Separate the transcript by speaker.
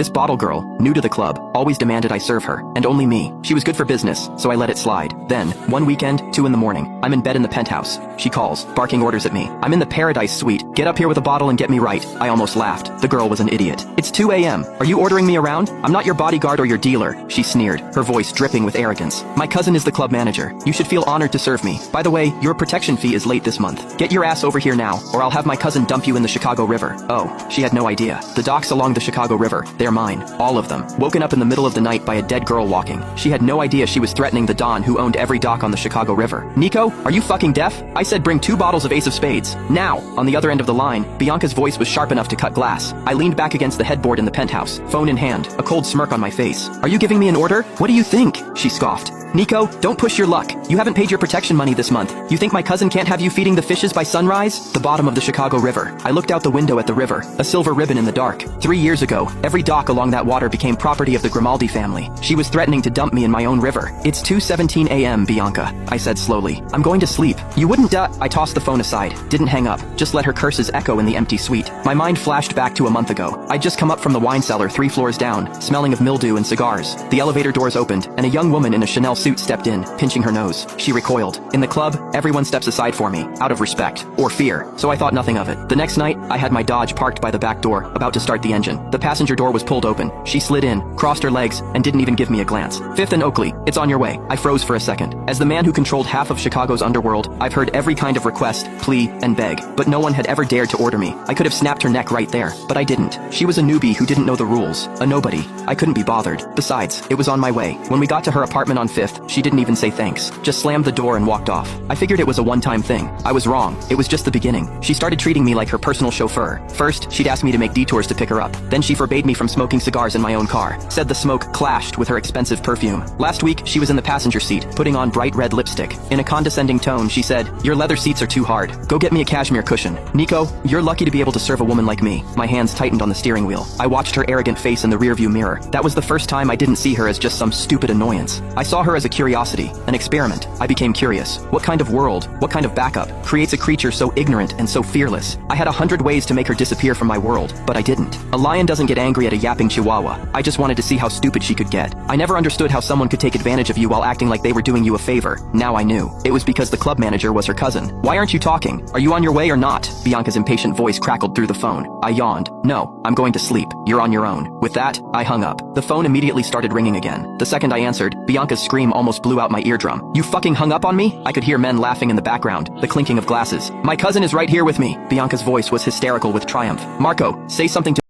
Speaker 1: This bottle girl, new to the club, always demanded I serve her, and only me. She was good for business, so I let it slide. Then, one weekend, 2 in the morning, I'm in bed in the penthouse. She calls, barking orders at me. I'm in the Paradise Suite. Get up here with a bottle and get me right. I almost laughed. The girl was an idiot. It's 2 a.m. Are you ordering me around? I'm not your bodyguard or your dealer. She sneered, her voice dripping with arrogance. My cousin is the club manager. You should feel honored to serve me. By the way, your protection fee is late this month. Get your ass over here now, or I'll have my cousin dump you in the Chicago River. Oh, she had no idea. The docks along the Chicago River, they're mine. All of them. Woken up in the middle of the night by a dead girl walking. She had no idea she was threatening the Don who owned every dock on the Chicago River. Nico, are you fucking deaf? I said bring 2 bottles of Ace of Spades. Now! On the other end of the line, Bianca's voice was sharp enough to cut glass. I leaned back against the headboard in the penthouse, phone in hand, a cold smirk on my face. Are you giving me an order? What do you think? She scoffed. Nico, don't push your luck. You haven't paid your protection money this month. You think my cousin can't have you feeding the fishes by sunrise? The bottom of the Chicago River. I looked out the window at the river, a silver ribbon in the dark. 3 years ago, every dock along that water became property of the Grimaldi family. She was threatening to dump me in my own river. It's 2:17 a.m., Bianca, I said slowly. I'm going to sleep. You wouldn't I tossed the phone aside, didn't hang up, just let her curses echo in the empty suite. My mind flashed back to a month ago. I'd just come up from the wine cellar 3 floors down, smelling of mildew and cigars. The elevator doors opened, and a young woman in a Chanel suit stepped in, pinching her nose. She recoiled. In the club, everyone steps aside for me, out of respect, or fear, so I thought nothing of it. The next night, I had my Dodge parked by the back door, about to start the engine. The passenger door was pulled open. She slid in, crossed her legs, and didn't even give me a glance. 5th and Oakley, it's on your way. I froze for a second. As the man who controlled half of Chicago's underworld, I've heard every kind of request, plea, and beg, but no one had ever dared to order me. I could have snapped her neck right there, but I didn't. She was a newbie who didn't know the rules, a nobody. I couldn't be bothered. Besides, it was on my way. When we got to her apartment on 5th, she didn't even say thanks, just slammed the door and walked off. I figured it was a one-time thing. I was wrong. It was just the beginning. She started treating me like her personal chauffeur. First, she'd ask me to make detours to pick her up. Then she forbade me from smoking cigars in my own car. Said the smoke clashed with her expensive perfume. Last week, she was in the passenger seat, putting on bright red lipstick. In a condescending tone, she said, "Your leather seats are too hard. Go get me a cashmere cushion." Nico, you're lucky to be able to serve a woman like me. My hands tightened on the steering wheel. I watched her arrogant face in the rearview mirror. That was the first time I didn't see her as just some stupid annoyance. I saw her as a curiosity, an experiment. I became curious. What kind of world, what kind of backup, creates a creature so ignorant and so fearless? I had 100 ways to make her disappear from my world, but I didn't. A lion doesn't get angry at a yapping chihuahua. I just wanted to see how stupid she could get. I never understood how someone could take advantage of you while acting like they were doing you a favor. Now I knew. It was because the club manager was her cousin. Why aren't you talking? Are you on your way or not? Bianca's impatient voice crackled through the phone. I yawned. No, I'm going to sleep. You're on your own. With that, I hung up. The phone immediately started ringing again. The second I answered, Bianca's scream almost blew out my eardrum. You fucking hung up on me? I could hear men laughing in the background, the clinking of glasses. My cousin is right here with me. Bianca's voice was hysterical with triumph. Marco, say something to